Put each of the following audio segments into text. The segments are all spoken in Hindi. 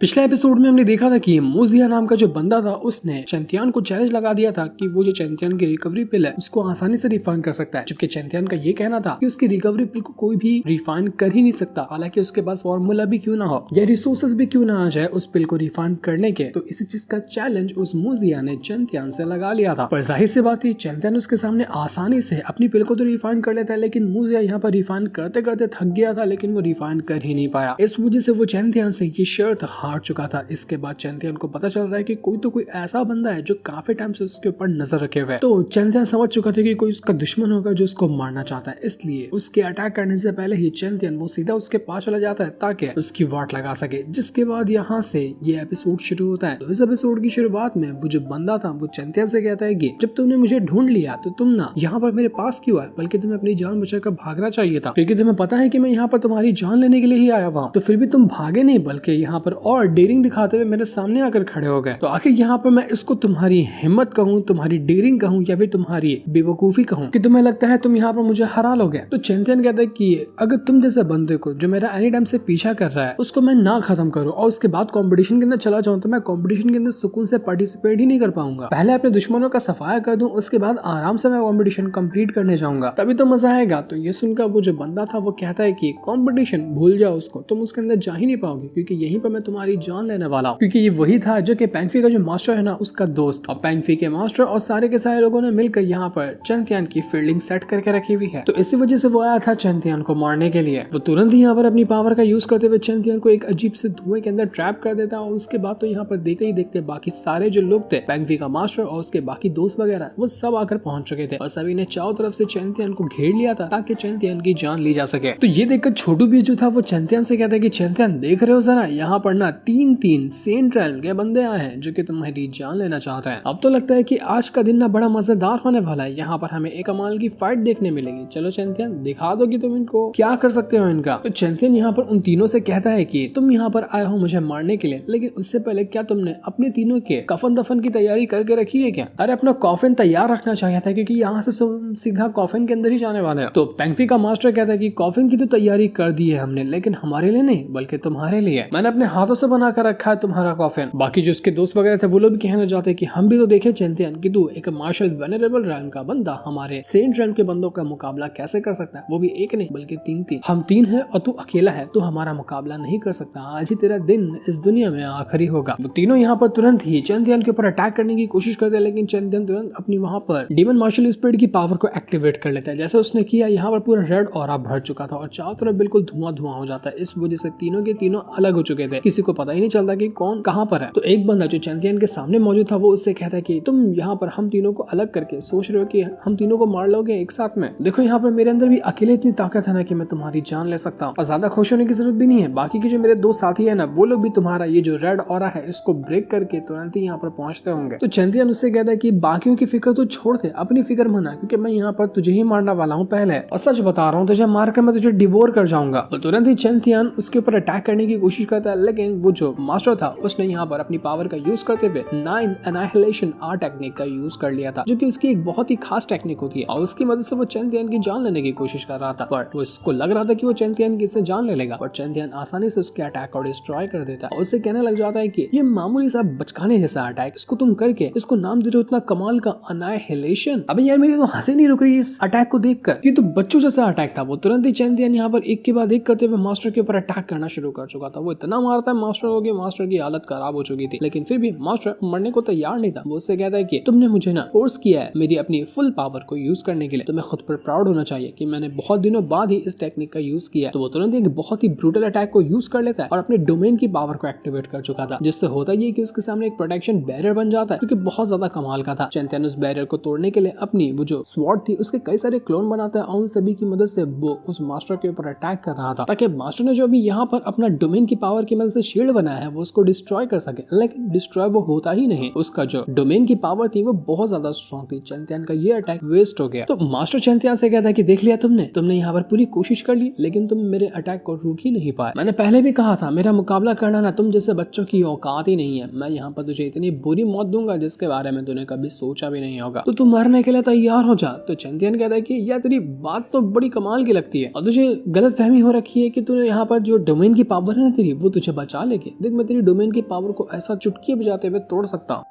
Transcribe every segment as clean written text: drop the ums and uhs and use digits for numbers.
पिछले एपिसोड में हमने देखा था कि मोजिया नाम का जो बंदा था उसने चैंतियान को चैलेंज लगा दिया था कि वो जो चैंतियान की रिकवरी पिल है उसको आसानी से रिफाइंड कर सकता है, जबकि चैंतियान का ये कहना था कि उसकी रिकवरी पिल को कोई भी रिफाइंड कर ही नहीं सकता, हालांकि उसके पास फॉर्मूला भी क्यों ना हो या रिसोर्सेज भी क्यों ना आ जाए उस पिल को रिफाइंड करने के। तो इसी चीज का चैलेंज उस मोजिया ने चैंतियान से लगा लिया था। पर जाहिर सी बात है चैंतियान उसके सामने आसानी से अपनी पिल को तो रिफाइंड कर लेता है, लेकिन मोजिया यहाँ पर रिफाइंड करते करते थक गया था, लेकिन वो रिफाइंड कर ही नहीं पाया। इस वजह से वो चैंतियान से ये शर्त हार चुका था। इसके बाद चैंतियान को पता चलता है कि कोई ऐसा बंदा है जो काफी टाइम से उसके ऊपर नजर रखे हुए है। तो चैंतियान समझ चुका था कि कोई उसका दुश्मन होगा जो उसको मारना चाहता है, इसलिए उसके अटैक करने से पहले ही चैंतियान वो सीधा उसके पास चला जाता है ताकि उसकी वाट लगा सके। जिसके बाद यहाँ से ये एपिसोड शुरू होता है। तो इस एपिसोड की शुरुआत में वो जो बंदा था वो चैंतियान से कहता है कि जब तुमने मुझे ढूंढ लिया तो तुम ना यहाँ पर मेरे पास क्यों आए, बल्कि तुम्हें अपनी जान बचाकर भागना चाहिए था, क्योंकि तुम्हें पता है कि मैं यहाँ पर तुम्हारी जान लेने के लिए ही आया हुआ। तो फिर भी तुम भागे नहीं, बल्कि यहाँ पर और डेयरिंग दिखाते हुए मेरे सामने आकर खड़े हो गए। तो आखिर यहाँ पर मैं इसको तुम्हारी हिम्मत कहूँ, तुम्हारी डेयरिंग कहूँ या फिर तुम्हारी बेवकूफी कहूँ कि तुम्हें लगता है तुम यहाँ पर मुझे हरा लोगे। तो चैंतियान कहता है कि अगर तुम जैसे बंदे को जो मेरा एनी टाइम से पीछा कर रहा है उसको मैं ना खत्म करूँ और उसके बाद कंपटीशन के अंदर चला जाऊँ तो मैं कंपटीशन के अंदर सुकून से पार्टिसिपेट ही नहीं कर पाऊंगा। पहले अपने दुश्मनों का सफाया कर दूं, उसके बाद आराम से मैं कंपटीशन कंप्लीट करने जाऊंगा, तभी तो मजा आएगा। तो ये सुनकर वो जो बंदा था वो कहता है कि कंपटीशन भूल जाओ उसको, तुम उसके अंदर जा ही नहीं पाओगे, क्योंकि यहीं पर मैं तुम्हारी जान लेने वाला हूँ। क्योंकि ये वही था जो कि पेंगफी का जो मास्टर है ना उसका दोस्त, और पेंगफी के मास्टर और सारे के सारे लोगों ने मिलकर यहाँ पर चैंतियान की फील्डिंग सेट करके रखी हुई है। तो इसी वजह से वो आया था चैंतियान को मारने के लिए। वो तुरंत ही यहाँ पर अपनी पावर का यूज करते हुए चैंतियान को एक अजीब से धुएं के अंदर ट्रैप कर देता है, और उसके बाद तो यहाँ पर देखते ही देखते बाकी सारे जो लोग थे, पेंगफी का मास्टर और उसके बाकी दोस्त वगैरह, वो सब आकर पहुंच चुके थे और सभी ने चारों तरफ से चैंतियान को घेर लिया था ताकि चैंतियान की जान ली जा सके। तो ये देखकर छोटू भी जो था वो चैंतियान से कहता है कि चैंतियान देख रहे हो जरा, यहाँ पर ना तीन सेंट रैल के बंदे आए हैं जो कि तुम्हारी जान लेना चाहते हैं। अब तो लगता है कि आज का दिन ना बड़ा मजेदार होने वाला है, यहाँ पर हमें एक कमाल की फाइट देखने मिलेगी। चलो चैंतियान दिखा दो कि तुम इनको क्या कर सकते हो इनका। तो चैंतियान यहाँ पर उन तीनों से कहता है कि तुम यहाँ पर आए हो मुझे मारने के लिए, लेकिन उससे पहले क्या तुमने अपने तीनों के कफन दफन की तैयारी करके रखी है क्या? अरे अपना कॉफिन तैयार रखना चाहिए था, क्योंकि यहाँ से सीधा कॉफिन के अंदर ही जाने वाले हैं। तो पेंगफी का मास्टर कहता है कि कॉफिन की तो तैयारी कर दी है हमने, लेकिन हमारे लिए नहीं बल्कि तुम्हारे लिए। मैंने अपने हाथों से बना कर रखा है तुम्हारा कॉफिन। बाकी जो उसके दोस्त वगैरह थे वो लोग भी कहना चाहते हैं कि हम भी तो देखे चैंतियान कि तू एक मार्शल वेनरेबल रैंक का बंदा हमारे सेंट रैंक के बंदों का मुकाबला कैसे कर सकता है, वो भी एक नहीं बल्कि तीन। हम तीन है और तू अकेला है, तू हमारा मुकाबला नहीं कर सकता। आज ही तेरा दिन इस दुनिया में आखिरी होगा। वो तीनों यहाँ पर तुरंत ही चैंतियान के ऊपर अटैक करने की कोशिश करते हैं, लेकिन चैंतियान तुरंत अपनी वहां पर डीमन मार्शल स्पिरिट की पावर को एक्टिवेट कर लेता है। जैसे उसने किया यहाँ पर पूरा रेड ऑरा भर चुका था और चारों तरफ बिल्कुल धुआं हो जाता है। इस वजह से तीनों के तीनों अलग हो चुके थे, किसी को पता ही नहीं चलता कि कौन कहाँ पर है। तो एक बंदा जो चैंतियान के सामने मौजूद था वो उससे कहता है कि तुम यहाँ पर हम तीनों को अलग करके सोच रहे हो कि हम तीनों को मार लोगे एक साथ में। देखो यहाँ पर मेरे अंदर भी अकेले इतनी ताकत है ना कि मैं तुम्हारी जान ले सकता हूँ, और ज्यादा खुश होने की जरूरत भी नहीं है। बाकी के जो मेरे दो साथी है ना वो लोग भी तुम्हारा ये जो रेड ऑरा है इसको ब्रेक करके तुरंत ही यहाँ पर पहुंचते होंगे। तो चैंतियान उससे कहता है कि बाकियों की फिक्र तो छोड़ दे, अपनी फिक्र मना, क्योंकि मैं यहाँ पर तुझे ही मारने वाला हूँ पहले, और सच बता रहा हूँ तुझे मारकर मैं तुझे डिवोर कर जाऊंगा। तो तुरंत ही चैंतियान उसके ऊपर अटैक करने की कोशिश करता है, लेकिन वो जो मास्टर था उसने यहाँ पर अपनी पावर का यूज करते हुए 9 एनाहिलेशन आर टेक्निक का यूज कर लिया था, जो कि उसकी एक बहुत ही खास टेक्निक होती है, और उसकी मदद से वो चैंतियान की जान लेने की कोशिश कर रहा था। पर वो इसको लग रहा था कि वो चैंतियान की जान ले लेगा, पर चैंतियान आसानी से उसके अटैक को डिस्ट्रॉय कर देता है और उससे कहने लग जाता है कि ये मामूली सा बचकाने जैसा अटैक, इसको तुम करके इसको नाम दे रहे हो इतना कमाल का अनाहिलेशन। अबे यार मेरी तो हंसी नहीं रुक रही इस अटैक को देखकर, ये तो बच्चों जैसा अटैक था। वो तुरंत ही चैंतियान यहाँ पर एक के बाद एक करते हुए मास्टर के ऊपर अटैक करना शुरू कर चुका था। वो इतना मारता है मास्टर को कि मास्टर की हालत खराब हो चुकी थी, लेकिन फिर भी मास्टर मरने को तैयार नहीं था। वो उससे कहता है कि तुमने मुझे ना फोर्स किया है मेरी अपनी फुल पावर को यूज करने के लिए, तुम्हें खुद पर प्राउड होना चाहिए कि मैंने बहुत दिनों बाद ही इस टेक्निक का यूज किया। तो वो तुरंत एक बहुत ही ब्रूटल अटैक को यूज कर लेता है और अपने डोमेन की पावर को एक्टिवेट कर चुका था, जिससे होता ये कि उसके सामने एक प्रोटेक्शन बैरियर बन जाता है, जो कि बहुत ज्यादा कमाल का था। चैंतियान उस बैरियर को तोड़ने के लिए अपनी वो जो स्वॉर्ड थी उसके कई सारे क्लोन बनाता है और उन सभी की मदद से वो उस मास्टर के ऊपर अटैक कर रहा था, ताकि मास्टर ने जो अभी यहाँ पर अपना डोमेन की पावर की मदद से शील्ड बनाया है वो उसको डिस्ट्रॉय कर सके, लेकिन डिस्ट्रॉय वो होता ही नहीं। उसका जो डोमेन की पावर थी वो बहुत ज्यादा स्ट्रॉन्ग थी। चैंतियान का ये अटैक वेस्ट हो गया। तो मास्टर चैंतियान से कहता है कि देख लिया तुमने यहाँ पर पूरी कोशिश कर ली, लेकिन तुम मेरे अटैक को रोक ही नहीं पाए। मैंने पहले भी कहा था मेरा मुकाबला करना ना तुम जैसे बच्चों की औकात ही नहीं है। मैं यहाँ पर तुझे इतनी बुरी मौत दूंगा जिसके बारे में तूने कभी सोचा भी नहीं होगा, तो तुम मरने के लिए तैयार हो जा। तो चैंतियान कहता है कि यार तेरी बात तो बड़ी कमाल की लगती है और तुझे गलत फहमी हो रखी है कि तूने यहाँ पर जो डोमेन की पावर है ना तेरी वो तुझे बचा लेके देख मैं तेरी डोमेन की पावर को ऐसा चुटकी बजाते हुए तोड़ सकता हूँ।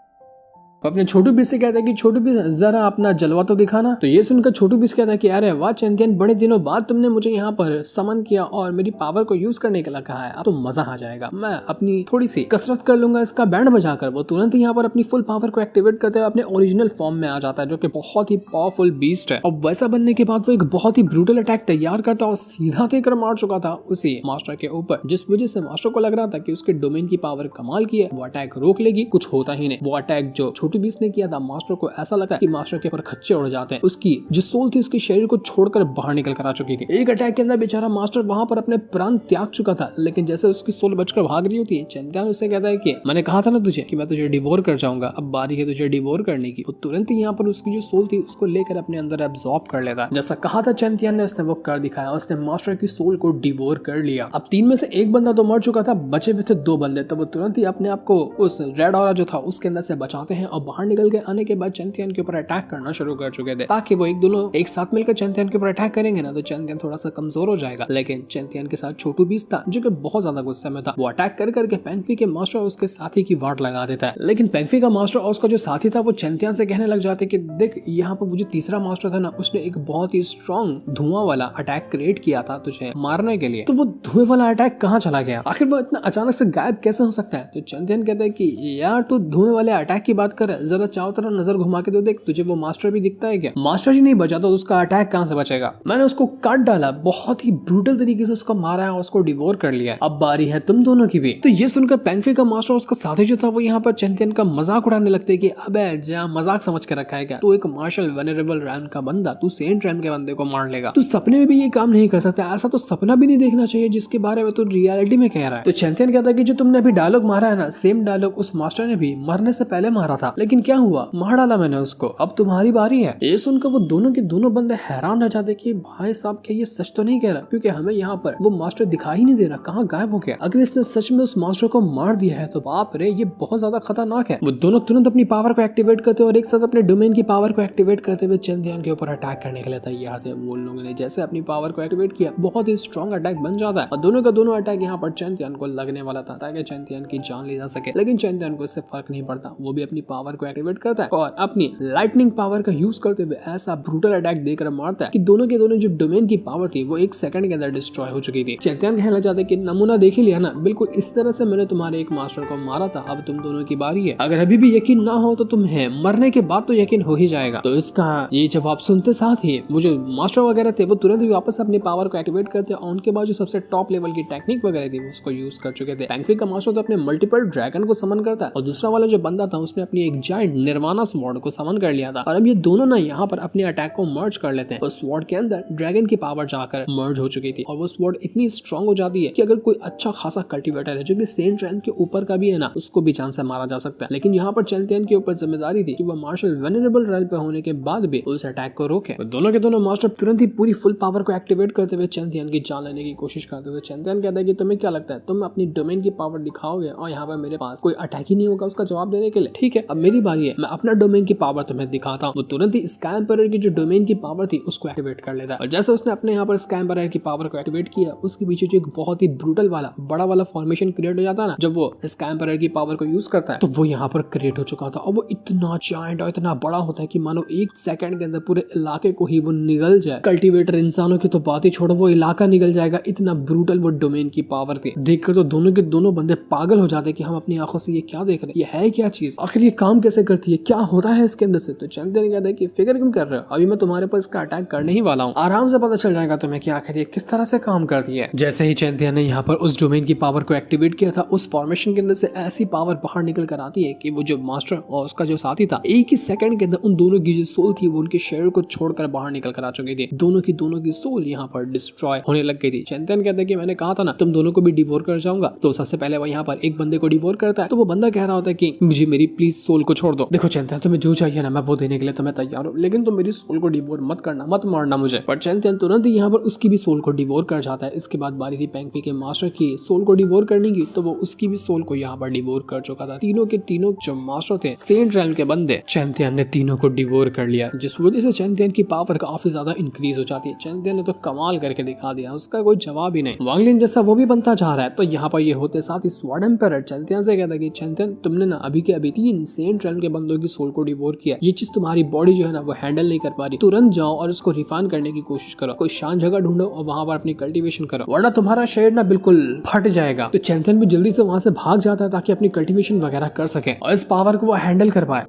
अपने छोटू बीस से कहता है कि छोटू बीस जरा अपना जलवा तो दिखाना। तो ये सुनकर छोटू बीस कहता है कि अरे वाह चैंपियन, बड़े दिनों बाद तुमने मुझे यहाँ पर समन किया और मेरी पावर को यूज करने के लिए कहा है, अब तो मजा आ जाएगा। मैं अपनी थोड़ी सी कसरत कर लूंगा इसका बैंड बजाकर। वो तुरंत यहाँ पर अपनी फुल पावर को एक्टिवेट करते हुए अपने ओरिजिनल फॉर्म में आ जाता है, जो कि बहुत ही पावरफुल बीस्ट है। और वैसा बनने के बाद वो एक बहुत ही ब्रूटल अटैक तैयार करता और सीधा देकर मार चुका था उसी मास्टर के ऊपर, जिस वजह से मास्टर को लग रहा था कि उसके डोमेन की पावर कमाल की है, वो अटैक रोक लेगी। कुछ होता ही नहीं। वो अटैक जो छोटू बीस ने किया था, मास्टर को ऐसा लगा कि मास्टर के ऊपर खच्चे उड़ जाते हैं। उसकी जो सोल थी उसके शरीर को छोड़कर बाहर निकल कर आ चुकी थी। एक अटैक के अंदर बेचारा मास्टर वहां पर अपने प्राण त्याग चुका था, लेकिन जैसे उसकी सोल बचकर भाग रही होती है, चैंपियन उससे कहता है कि मैंने कहा था ना तुझे कि मैं तुझे डिवोर कर जाऊंगा, अब बारी है तुझे डिवोर करने की। वो तुरंत ही यहाँ पर उसकी जो सोल थी उसको लेकर अपने अंदर एब्जॉर्ब कर लेता। जैसा कहा था चैंपियन ने, उसने वो कर दिखाया। उसने मास्टर की सोल को डिवोर कर लिया। अब 3 में से 1 बंदा तो मर चुका था, बचे हुए थे 2 बंदे। तो वो तुरंत ही अपने आप को उस रेड ऑरा जो था उसके अंदर से बचाते हैं और बाहर निकल के आने के बाद चैंपियन के ऊपर अटैक करना शुरू कर चुके थे, ताकि वो दोनों एक साथ मिलकर चैंपियन के ऊपर अटैक करेंगे ना तो चैंपियन थोड़ा सा कमजोर हो जाएगा। लेकिन चैंपियन के साथ छोटू बीस था जो कि बहुत ज्यादा गुस्से में था। वो अटैक कर करके पेंगफी के मास्टर और उसके साथी की वाट लगा देता है। लेकिन पेंगफी का मास्टर और उसका जो साथी था वो चैंपियन से कहने लग जाते कि देख यहाँ पर वो जो तीसरा मास्टर था ना, उसने एक बहुत ही स्ट्रॉन्ग धुआं वाला अटैक क्रिएट किया था तुझे मारने के लिए। तो वो धुएं वाला अटैक कहाँ चला गया? आखिर वो इतना अचानक से गायब कैसे हो सकता है? तो चैंपियन कहता है कि यार तू धुएं वाले अटैक की बात कर, जरा चारों तरफ नजर घुमा के तो देख, तुझे वो मास्टर भी दिखता है क्या? मास्टर ही नहीं बचा तो उसका अटैक कहां से बचेगा? मैंने उसको काट डाला, बहुत ही ब्रूटल तरीके से उसको मारा है और उसको डिवोर कर लिया। अब बारी है तुम दोनों की भी। तो ये सुनकर पेंगफी का मास्टर और उसका साथी जो था वो यहाँ पर चैंपियन का मजाक उड़ाने लगते हैं कि अबे जा मजाक समझ के रखा है क्या? तू एक मार्शल वेनरेबल रैम का बंदा, तू सेंट रैम के बंदे को मार लेगा? तू सपने में भी ये काम नहीं कर सकता। ऐसा तो सपना भी नहीं देखना चाहिए जिसके बारे में तू रियलिटी में कह रहा है। तो चैंपियन कहता है कि जो तुमने अभी डायलॉग मारा है ना, सेम डायलॉग उस मास्टर ने भी मरने से पहले मारा था, लेकिन क्या हुआ? मार डाला मैंने उसको, अब तुम्हारी बारी है। ये सुनकर वो दोनों के दोनों बंदे हैरान रह जाते कि भाई साहब क्या ये सच तो नहीं कह रहा, क्योंकि हमें यहाँ पर वो मास्टर दिखाई नहीं दे रहा, कहाँ गायब हो गया? अगर इसने सच में उस मास्टर को मार दिया है तो बाप रे ये बहुत ज्यादा खतरनाक है। वो दोनों तुरंत अपनी पावर को एक्टिवेट करते और एक साथ अपने डोमेन की पावर को एक्टिवेट करते हुए चैंपियन के ऊपर अटैक करने के लिए तैयार थे। वो लोगों ने जैसे अपनी पावर को एक्टिवेट किया, बहुत ही स्ट्रॉन्ग अटैक बन जाता है और दोनों का दोनों अटैक यहाँ पर चैंपियन को लगने वाला था ताकि चैंपियन की जान ली जा सके। लेकिन चैंपियन को इससे फर्क नहीं पड़ता, वो भी अपनी पावर को एक्टिवेट करता है और अपनी लाइटनिंग पावर का यूज करते हुए ऐसा ब्रूटल अटैक देकर मारता है कि दोनों के दोनों जो डोमेन की पावर थी वो 1 सेकंड के अंदर डिस्ट्रॉय हो चुकी थी। चैंपियन कहना चाहते कि नमूना देख ही लिया ना, बिल्कुल इस तरह से मैंने तुम्हारे एक मास्टर को मारा था, अब तुम दोनों की बारी है। अगर अभी भी यकीन ना हो तो तुम्हें मरने के बाद तो यकीन हो ही जाएगा। तो इसका ये जवाब सुनते साथ ही वो जो मास्टर वगैरह थे वो तुरंत ही वापस अपनी पावर को एक्टिवेट करते और उनके बाद जो सबसे टॉप लेवल की टेक्निक वगैरह थी उसको यूज कर चुके थे। पेंगफी का मास्टर तो अपने मल्टीपल ड्रैगन को समन करता है और दूसरा वाला जो बंदा था उसने अपनी एक जायंट निर्वाणा स्वॉर्ड को समन कर लिया था। और अब ये दोनों ना यहाँ पर अपने अटैक को मर्ज कर लेते हैं। उस स्वॉर्ड के अंदर ड्रैगन की पावर जाकर मर्ज हो चुकी थी और वो स्वॉर्ड इतनी स्ट्रॉन्ग हो जाती है कि अगर कोई अच्छा खासा कल्टीवेटर है जो कि सेंट रैंक के ऊपर का भी है ना, उसको भी जान से मारा जा सकता है। लेकिन यहाँ पर चैंपियन के ऊपर जिम्मेदारी थी कि वो मार्शल वेनरेबल रैंक पे होने के बाद भी उस अटैक को रोके। दोनों के दोनों मास्टर तुरंत ही पूरी फुल पावर को एक्टिवेट करते हुए चैंपियन की जान लेने की कोशिश करते थे। चैंपियन कहता है कि तुम्हें क्या लगता है तुम अपनी डोमेन की पावर दिखाओगे और यहाँ पर मेरे पास कोई अटैक ही नहीं होगा उसका जवाब देने के लिए? ठीक है, अब मेरी बारी है, मैं अपना डोमेन की पावर तुम्हें दिखाता हूँ। वो तुरंत ही स्काई एम्परर की जो डोमेन की पावर थी उसको एक्टिवेट कर लेता है और जैसे उसने अपने यहाँ पर स्काई एम्परर की पावर को एक्टिवेट किया, उसके पीछे जो एक बहुत ही ब्रूटल वाला बड़ा वाला फॉर्मेशन क्रिएट हो जाता है ना, जब वो स्काई एम्परर की पावर को यूज करता है तो वो यहाँ पर क्रिएट हो चुका था और वो इतना जायंट और इतना बड़ा होता है कि मानो 1 सेकंड के अंदर पूरे इलाके को ही वो निगल जाए। कल्टीवेटर इंसानों की तो बात ही छोड़ो, वो इलाका निगल जाएगा, इतना ब्रूटल वो डोमेन की पावर थी। देखकर तो दोनों के दोनों बंदे पागल हो जाते कि हम अपनी आंखों से ये क्या देख रहे हैं, ये है क्या चीज, आखिर ये काम कैसे करती है, क्या होता है इसके अंदर से? तो चैंपियन कहता है कि फिक्र क्यों कर रहे हो, अभी मैं तुम्हारे पर इसका अटैक करने ही वाला हूँ, आराम से पता चल जाएगा तुम्हें कि आखिर ये किस तरह से काम करती है। जैसे ही चैंपियन ने यहाँ पर उस डोमेन की पावर को एक्टिवेट किया था, उस फॉर्मेशन के अंदर से ऐसी पावर बाहर निकल कर आती है कि वो जो मास्टर और उसका जो साथी था 1 ही सेकंड के अंदर उन दोनों की जो सोल थी वो उनके शरीर को छोड़कर बाहर निकल कर आ चुकी थी। दोनों की सोल यहाँ पर डिस्ट्रॉय होने लग गई थी। चैंपियन कहता है कि मैंने कहा था ना तुम दोनों को भी डिवोर कर जाऊंगा। तो सबसे पहले वो यहाँ पर एक बंदे को डिवोर करता है तो वो बंदा कह रहा होता है कि मुझे मेरी प्लीज सोल को छोड़ दो। देखो चैंतियन तुम्हें जो चाहिए ना मैं वो देने के लिए तुम्हें तैयार हूँ, लेकिन तुम मेरी सोल को डिवोर मत करना, मत मारना मुझे। पर चैंतियन तुरंत ही यहाँ पर उसकी भी सोल को डिवोर कर जाता है। इसके बाद बारी थी पेंग फी के मास्टर की सोल को डिवोर करने की, तो वो उसकी भी सोल को यहाँ पर डिवोर कर चुका था। तीनों के तीनों जो मास्टर थे सेंट रेल्म के बंदे, चैंतियन ने तीनों को डिवोर कर लिया, जिस वजह से चैंतियन की पावर काफी ज्यादा इंक्रीज हो जाती है। चैंतियन ने तो कमाल करके दिखा दिया, उसका कोई जवाब ही नहीं। वांग लिन जैसा वो भी बनता जा रहा है। तो यहाँ पर ये होते साथ ही स्वॉर्ड एम्परर चैंतियन से कहता है कि चैंतियन तुमने ना अभी के अभी 3 सेंट रेल्म के बंदों की सोल को डिवोर किया, ये चीज तुम्हारी बॉडी जो है ना वो हैंडल नहीं कर पा रही। तुरंत जाओ और उसको रिफाइन करने की कोशिश करो, कोई शांत जगह ढूंढो और वहां पर अपनी कल्टीवेशन करो, वरना तुम्हारा शरीर ना बिल्कुल फट जाएगा। तो चैंतियन भी जल्दी से वहां से भाग जाता है ताकि अपनी कल्टीवेशन वगैरह कर सके और इस पावर को वो हैंडल कर पाए।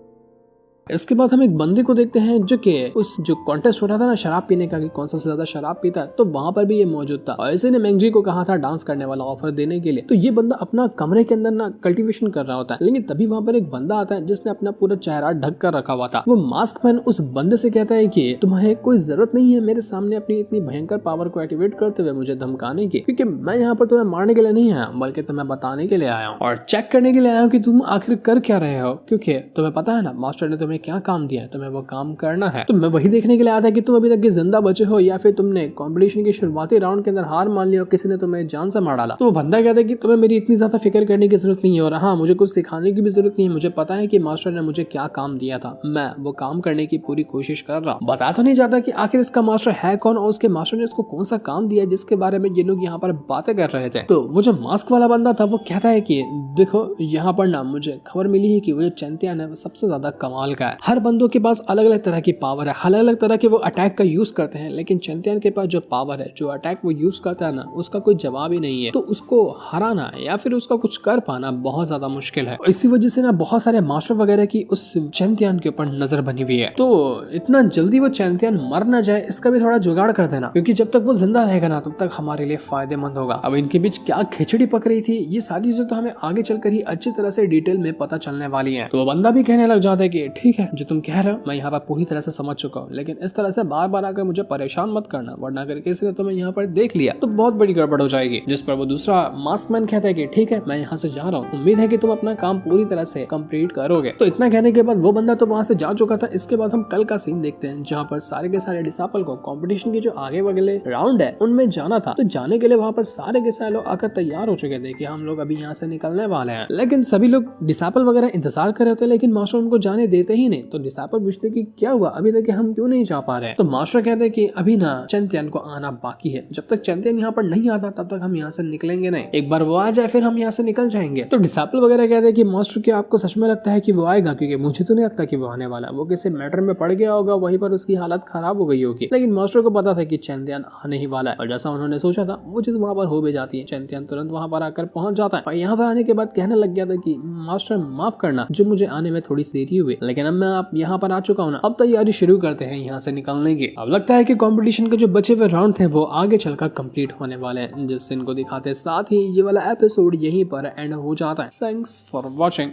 इसके बाद हम एक बंदे को देखते हैं जो कि उस जो कॉन्टेस्ट हो रहा था ना शराब पीने का कि कौन सा ज्यादा शराब पीता है, तो वहां पर भी ये मौजूद था और इसी ने मेंगजी को कहा था डांस करने वाला ऑफर देने के लिए। तो ये बंदा अपना कमरे के अंदर ना कल्टीवेशन कर रहा होता है, लेकिन तभी वहां पर एक बंदा आता है जिसने अपना पूरा चेहरा ढक कर रखा हुआ था। वो मास्क मैन उस बंदे से कहता है कि तुम्हें कोई जरूरत नहीं है मेरे सामने अपनी इतनी भयंकर पावर को एक्टिवेट करते हुए मुझे धमकाने की, क्योंकि मैं यहाँ पर तुम्हें मारने के लिए नहीं आया बल्कि तुम्हें बताने के लिए आया हूँ और चेक करने के लिए आया हूँ कि तुम आखिर कर क्या रहे हो, क्योंकि तुम्हें पता है ना मास्टर ने तुम्हें क्या काम दिया है, तुम्हें वो काम करना है। तो मैं वही देखने के लिए आया था कि तुम अभी तक के जिंदा बचे हो या फिर तुमने कंपटीशन के शुरुआती राउंड के अंदर हार मान ली और किसी ने तुम्हें जान से मार डाला। तो वो बंदा कहता है कि तुम्हें मेरी इतनी ज्यादा फिक्र करने की जरूरत नहीं है और हाँ मुझे कुछ सिखाने की भी जरूरत नहीं है, मुझे पता है कि मास्टर ने मुझे क्या काम दिया था, मैं वो काम करने की पूरी कोशिश कर रहा हूँ। बता तो नहीं जाता कि आखिर इसका मास्टर है कौन और उसके मास्टर ने इसको कौन सा काम दिया जिसके बारे में ये लोग यहाँ पर बातें कर रहे थे। तो वो जो मास्क वाला बंदा था वो कहता है कि देखो यहाँ पर ना मुझे खबर मिली है कि वो जो चैंतियन है वो सबसे ज्यादा कमाल का है। हर बंदों के पास अलग अलग तरह की पावर है, अलग अलग तरह के वो अटैक का यूज करते हैं, लेकिन चैंतियन के पास जो पावर है, जो अटैक वो यूज करता है ना उसका कोई जवाब ही नहीं है। तो उसको हराना या फिर उसका कुछ कर पाना बहुत ज्यादा मुश्किल है। इसी वजह से ना बहुत सारे मास्टर वगैरह की उस चैंतियन के ऊपर नजर बनी हुई है। तो इतना जल्दी वो चैंतियन मर ना जाए इसका भी थोड़ा जुगाड़ कर देना, क्योंकि जब तक वो जिंदा रहेगा ना तब तक हमारे लिए फायदेमंद होगा। अब इनके बीच क्या खिचड़ी पक रही थी ये सारी चीजें तो हमें आगे चलकर ही अच्छी तरह से डिटेल में पता चलने वाली है। तो वो बंदा भी कहने लग जाता है कि ठीक है जो तुम कह रहे हो मैं यहाँ पर पूरी तरह से समझ चुका हूँ, लेकिन इस तरह से बार बार आकर मुझे परेशान मत करना, वरना अगर किसी ने तुम्हें यहाँ पर देख लिया तो बहुत बड़ी गड़बड़ हो जाएगी। जिस पर वो दूसरा मास्कमैन कहता है कि ठीक है मैं यहाँ से जा रहा हूँ, उम्मीद है कि तुम अपना काम पूरी तरह से कंप्लीट करोगे। तो इतना कहने के बाद वो बंदा तो वहां से जा चुका था। इसके बाद हम कल का सीन देखते हैं जहाँ पर सारे के सारे डिसाइपल को कॉम्पिटिशन के जो आगे वाले राउंड है उनमें जाना था। तो जाने के लिए वहाँ पर सारे के सारे लोग आकर तैयार हो चुके थे कि हम लोग अभी यहाँ से निकलने वाले हैं, लेकिन सभी लोग डिसाइपल वगैरह इंतजार कर रहे थे, लेकिन मास्टर उनको जाने देते ही नहीं। तो डिसाइपल पूछते कि क्या हुआ अभी तक हम क्यों नहीं जा पा रहे हैं। तो मास्टर कहते हैं कि अभी ना चैंतियन को आना बाकी है, जब तक चैंतियन यहाँ पर नहीं आता तब तक हम यहाँ से निकलेंगे नहीं, एक बार वो आ जाए फिर हम यहाँ से निकल जाएंगे। तो डिसाइपल वगैरह कहते हैं कि मास्टर क्या आपको सच में लगता है कि वो आएगा, क्योंकि मुझे तो नहीं लगता कि वो आने वाला है, वो किसी मैटर में पड़ गया होगा, वहीं पर उसकी हालत खराब हो गई होगी। लेकिन मास्टर को पता था कि चैंतियन आने ही वाला है और जैसा उन्होंने सोचा था वो चीज वहाँ पर हो भी जाती है। चैंतियन तुरंत वहाँ पर आकर पहुंच जाता है और यहाँ पर आने के बाद कहने लग गया था कि मास्टर माफ करना जो मुझे आने में थोड़ी देरी हुई, लेकिन अब मैं आप यहाँ पर आ चुका हूँ ना, अब तैयारी शुरू करते हैं यहाँ से निकलने की। अब लगता है कि कंपटीशन के जो बचे हुए राउंड थे वो आगे चलकर कंप्लीट होने वाले हैं, जिससे इनको दिखाते साथ ही ये वाला एपिसोड यहीं पर एंड हो जाता है। Thanks for watching.